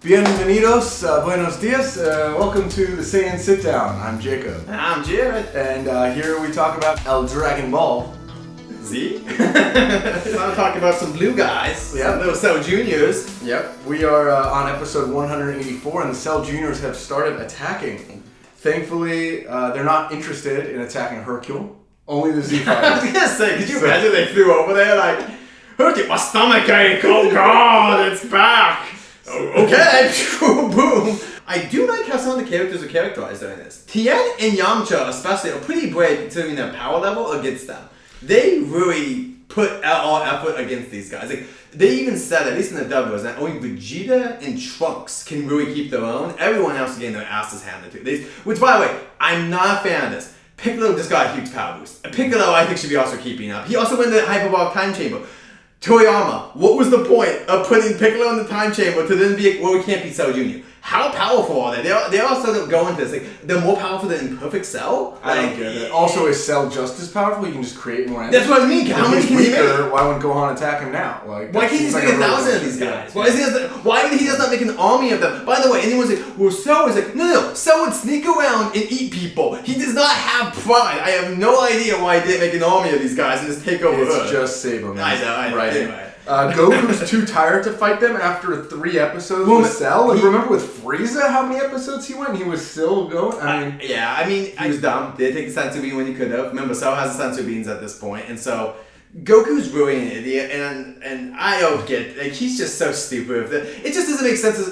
Bienvenidos, buenos dias, welcome to the Saiyan Sit Down. I'm Jacob. And I'm Jared. And here we talk about El Dragon Ball Z. I'm talking about some blue guys. Yep. Little Cell Jr.s. Yep. We are on episode 184 and the Cell Jr.s have started attacking. Thankfully, they're not interested in attacking Hercule. Only the Z I was fighters. gonna say, could you imagine they flew over there like, look, my stomach ache, oh god, it's back. Oh, okay, boom. I do like how some of the characters are characterized during this. Tien and Yamcha especially are pretty brave considering their power level against them. They really put out all effort against these guys. Like, they even said, at least in the dub was, that only Vegeta and Trunks can really keep their own. Everyone else is getting their asses handed to. Which, by the way, I'm not a fan of this. Piccolo just got a huge power boost. Piccolo, I think, should be also keeping up. He also went to the Hyperbolic Time Chamber. Toriyama, what was the point of putting Piccolo in the time chamber to then be, well, we can't beat Cell Jr.? How powerful are they? They also go into this, like, they're more powerful than Perfect Cell? I don't get it. Also, is Cell just as powerful? You can just create more enemies. That's what I mean. How many can he make? Why wouldn't Gohan attack him now? Like, why can't he just make 1,000 of these guys? Why would he just not make an army of them? By the way, anyone say, well, Cell is like, no. Cell would sneak around and eat people. He does not have pride. I have no idea why he didn't make an army of these guys and just take over Earth. It's just Saber, man. I know. Right. Anyway. Goku's too tired to fight them after 3 episodes with Cell. Like, remember with Frieza how many episodes he went and he was still going? He was dumb. They take the Senzu Bean when he could have. Remember, Cell has the Senzu Beans at this point, and so Goku's really an idiot, and I don't get, like, he's just so stupid. It just doesn't make sense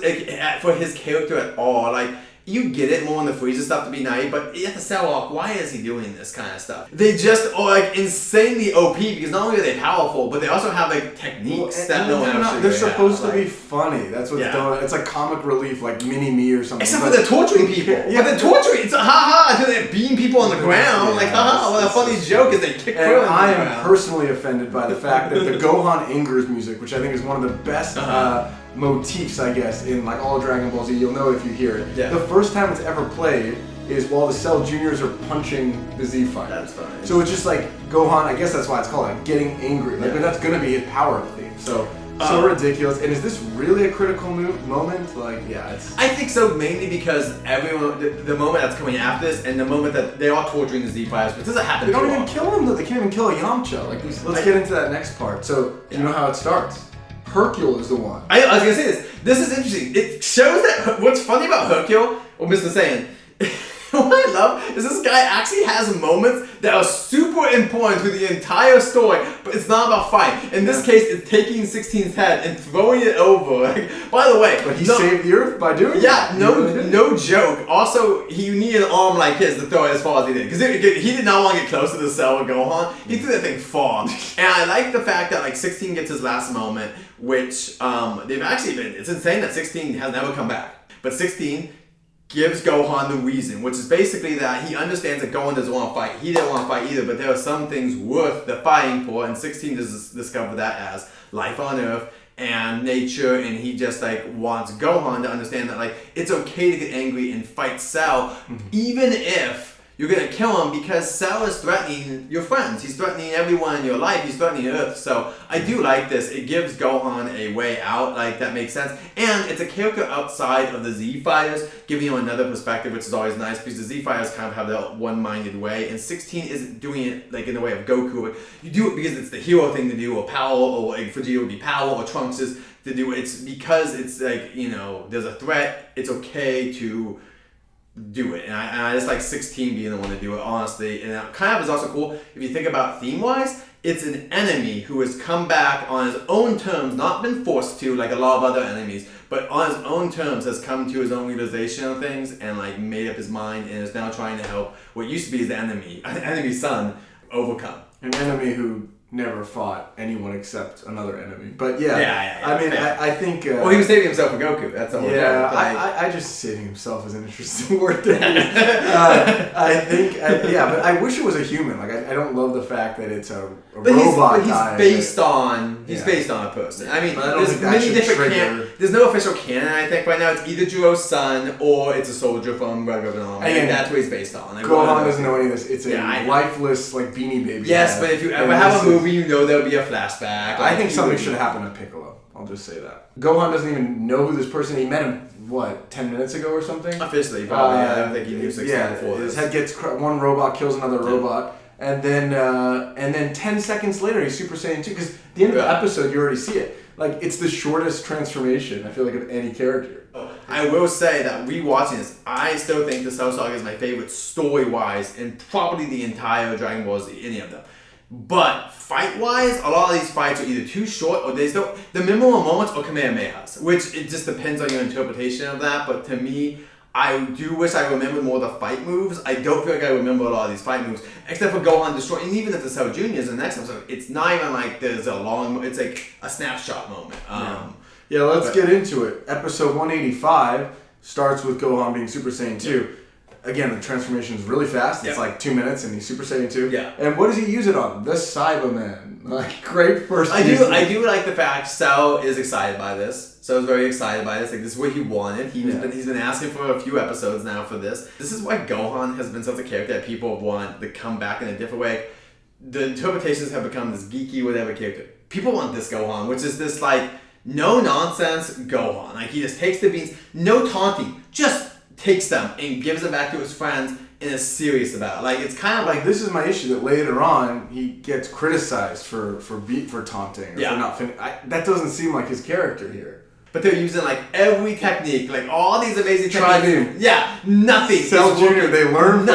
for his character at all. Like, you get it more in the Frieza stuff to be naive, but at the Cell arc, why is he doing this kind of stuff? They just are like insanely OP because not only are they powerful, but they also have like techniques that no one else should. They're supposed to be funny. That's what's done. It's like comic relief, like Mini Me or something. Except for they're torturing people. Yeah, they're torturing. It's a ha until they beam people on the ground. Like what a funny joke is they kick through. And I am personally offended by the fact that the Gohan Ingers music, which I think is one of the best. Motifs, I guess, in like all Dragon Ball Z. You'll know if you hear it. Yeah. The first time it's ever played is while the Cell Jr.s are punching the Z fighters. That's funny. So it's just like Gohan, I guess that's why it's called like getting angry. Like, but that's gonna be his power theme. So ridiculous. And is this really a critical moment? Like, yeah, it's. I think so, mainly because everyone, the moment that's coming after this, and the moment that they are torturing the Z fighters, but it doesn't happen. They don't even kill him though. They can't even kill a Yamcha. Like, let's get into that next part. So you know how it starts. Hercule is the one. I was gonna say this. This is interesting. It shows that what's funny about Hercule, or Mr. Saiyan, what I love is this guy actually has moments that are super important to the entire story, but it's not about fight. In this case, it's taking 16's head and throwing it over. Like, by the way, but he saved the Earth by doing it. Yeah, no joke. Also, he needed an arm like his to throw it as far as he did, because he did not want to get close to the Cell with Gohan. He threw that thing far, and I like the fact that like 16 gets his last moment, which they've actually been. It's insane that 16 has never come back, but 16 gives Gohan the reason, which is basically that he understands that Gohan doesn't want to fight. He didn't want to fight either, but there are some things worth the fighting for, and 16 just discovered that as life on Earth and nature, and he just like wants Gohan to understand that like it's okay to get angry and fight Cell, even if you're gonna kill him, because Cell is threatening your friends. He's threatening everyone in your life. He's threatening Earth. So I do like this. It gives Gohan a way out. Like, that makes sense. And it's a character outside of the Z fighters, giving you another perspective, which is always nice, because the Z fighters kind of have that one-minded way, and 16 isn't doing it like in the way of Goku. You do it because it's the hero thing to do, or power, or like Vegeta would be power, or Trunks is to do it. It's because it's like, you know, there's a threat. It's okay to do it, and I just like 16 being the one to do it, honestly. And it kind of is also cool if you think about theme-wise. It's an enemy who has come back on his own terms, not been forced to like a lot of other enemies, but on his own terms has come to his own realization of things and like made up his mind and is now trying to help what used to be his enemy's son overcome. An enemy who never fought anyone except another enemy. But I think. Well, he was saving himself for Goku. That's the whole. Yeah, I just saving himself is an interesting word there. I think. But I wish it was a human. Like, I don't love the fact that it's a robot. But he's based on a person. I mean, there's many different there's no official canon. I think right now it's either Juro's son or it's a soldier from Red Ribbon Army. And that's what he's based on. Like, Gohan doesn't know any of this. It's a lifeless like Beanie Baby. Yes, but if you ever have a movie, you know there'll be a flashback. I think something should happen to Piccolo. I'll just say that. Gohan doesn't even know who this person. He met him 10 minutes ago or something. Officially, probably. I don't think he knew 16 before his this. head gets one robot kills another robot, and then 10 seconds later he's Super Saiyan 2. Because at the end of the episode you already see it. Like it's the shortest transformation I feel like of any character. I will say that rewatching this, I still think the Cell Saga is my favorite story-wise in probably the entire Dragon Ball Z, any of them. But fight-wise, a lot of these fights are either too short or the memorable moments or Kamehamehas, which it just depends on your interpretation of that. But to me, I do wish I remembered more of the fight moves. I don't feel like I remember a lot of these fight moves, except for Gohan destroying. And even if the Cell Jr.s in the next episode, it's not even like there's a long. It's like a snapshot moment. Yeah, let's get into it. Episode 185 starts with Gohan being Super Saiyan 2. Again, the transformation is really fast. It's like 2 minutes and he's Super Saiyan 2. Yeah. And what does he use it on? The Cyberman. Like, great first I do like the fact Cell is excited by this. Cell is very excited by this. Like, this is what he wanted. He's been asking for a few episodes now for this. This is why Gohan has been such a character that people want to come back in a different way. The interpretations have become this geeky, whatever character. People want this Gohan, which is this, like, no-nonsense Gohan. Like, he just takes the beans, no taunting, just takes them and gives them back to his friends and is serious about it. Like, it's kind of like... This is my issue, that later on, he gets criticized for taunting. Or for not that doesn't seem like his character here. But they're using, like, every technique, like, all these amazing techniques. Triune. Yeah, nothing. Cell Jr., they learn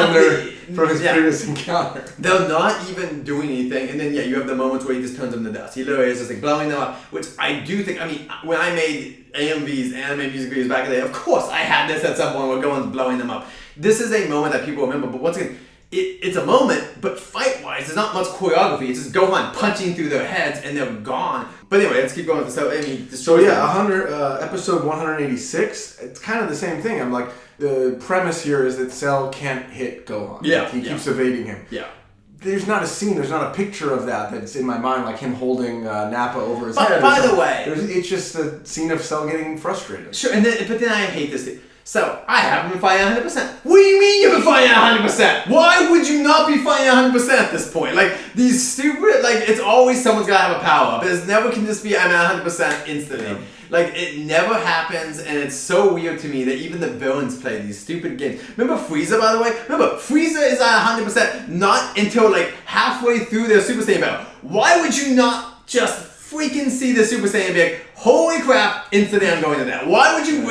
from his previous encounter. They're not even doing anything, and then you have the moments where he just turns them to dust. He literally is just like blowing them up, which I do think. I mean, when I made AMVs, anime music videos back in the day, of course I had this at some point where Gohan's blowing them up. This is a moment that people remember, but once again, it's a moment, but fight-wise, there's not much choreography. It's just Gohan punching through their heads, and they're gone. But anyway, let's keep going with this. So episode 186, it's kind of the same thing. I'm like, the premise here is that Cell can't hit Gohan. Yeah. He keeps evading him. Yeah. There's not a scene, there's not a picture of that's in my mind, like him holding Nappa over his head. By the way... It's just a scene of Cell getting frustrated. Sure, but then I hate this thing. So, I haven't been fighting 100%. What do you mean you've been fighting 100%? Why would you not be fighting 100% at this point? Like, these stupid, like, it's always someone's gotta have a power up. It never can just be, I'm at 100% instantly. Yeah. Like, it never happens, and it's so weird to me that even the villains play these stupid games. Remember Frieza, by the way? Remember, Frieza is at 100% not until, like, halfway through their Super Saiyan battle. Why would you not just freaking see the Super Saiyan be like, holy crap, instantly I'm going to that. Why would you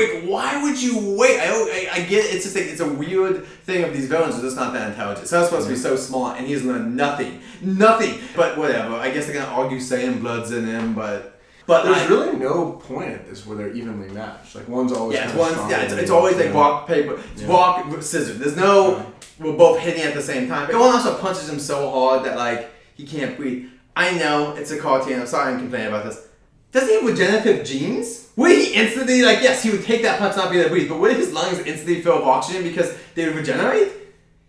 wait? I get it. It's just like, it's a weird thing of these villains are just not that intelligent. So it's supposed to be so smart, and he's learned nothing. But whatever. I guess they're going to argue Saiyan blood's in him, but there's really no point at this where they're evenly matched. Like, one's always it's always like rock, paper. It's rock, scissors. There's no, we're both hitting at the same time. Gohan also punches him so hard that, like, he can't breathe. I know, it's a cartoon. I'm sorry I'm complaining about this. Does he have regenerative genes? Would he instantly, like, yes, he would take that punch, not be able to breathe, but would his lungs instantly fill with oxygen because they would regenerate?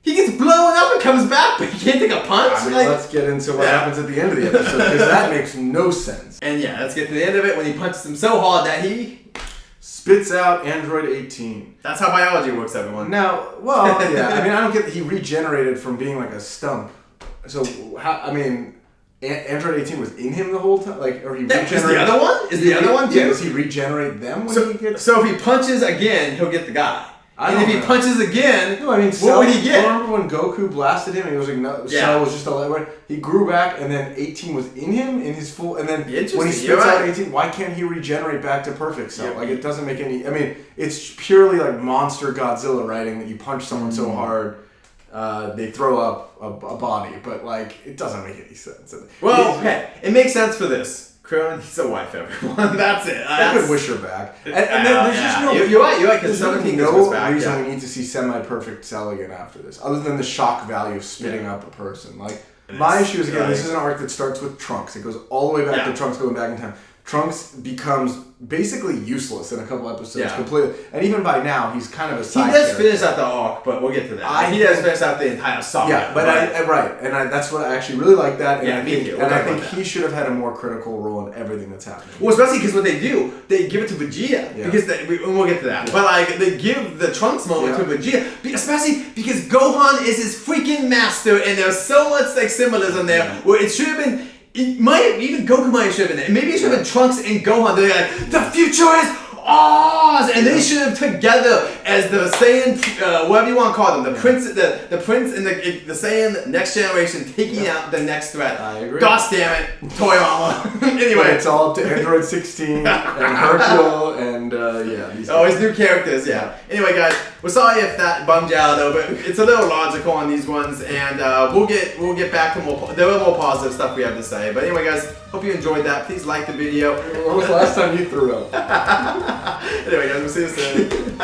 He gets blown up and comes back, but he can't take a punch? I mean, let's get into what happens at the end of the episode, because that makes no sense. And let's get to the end of it when he punches him so hard that he... spits out Android 18. That's how biology works, everyone. Now, I mean, I don't get he regenerated from being like a stump. So, Android 18 was in him the whole time? Like, or he regenerated... Is the other one? Is the other one too? Does he regenerate them when he gets... So if he punches again, he'll get the guy. And if he punches again, what would he get? Remember when Goku blasted him and he was like, Cell was just a light. He grew back and then 18 was in him in his full. And then when he spits out 18, why can't he regenerate back to perfect Cell? Like, it doesn't make any. I mean, it's purely like monster Godzilla writing that you punch someone so hard they throw up a body, but like it doesn't make any sense. Well, okay, it makes sense for this. Krillin, he's a wife, everyone. That's it. I could wish her back. And there's just no... You're right, because 17 goes back. Reason we need to see semi-perfect Cell again after this, other than the shock value of spitting up a person. Like, my issue is, again, this is an arc that starts with Trunks. It goes all the way back to Trunks going back in time. Trunks becomes basically useless in a couple episodes completely. And even by now, he's kind of a side character. He does finish out the arc, but we'll get to that. He does finish out the entire saga. Yeah, but that's what I actually really like that. And I think he should have had a more critical role in everything that's happening. Well, especially because what they do, they give it to Vegeta. Yeah. Because we'll get to that. But like, they give the Trunks moment to Vegeta, especially because Gohan is his freaking master, and there's so much like symbolism there where it should have been. even Goku might have been there. Maybe it should have been Trunks and Gohan. They're like, the future is Oz, and they should have together as the Saiyan, whatever you want to call them, the prince and the Saiyan next generation taking out the next threat. I agree. Gosh damn it, Toyama. Anyway, but it's all up to Android 16 and Hercule and these always new characters. Yeah. Anyway, guys, we're sorry if that bummed you out though, but it's a little logical on these ones, and we'll get back to more. There were more positive stuff we have to say, but anyway, guys, hope you enjoyed that. Please like the video. When was the last time you threw up? Anyway, guys, we'll see you soon.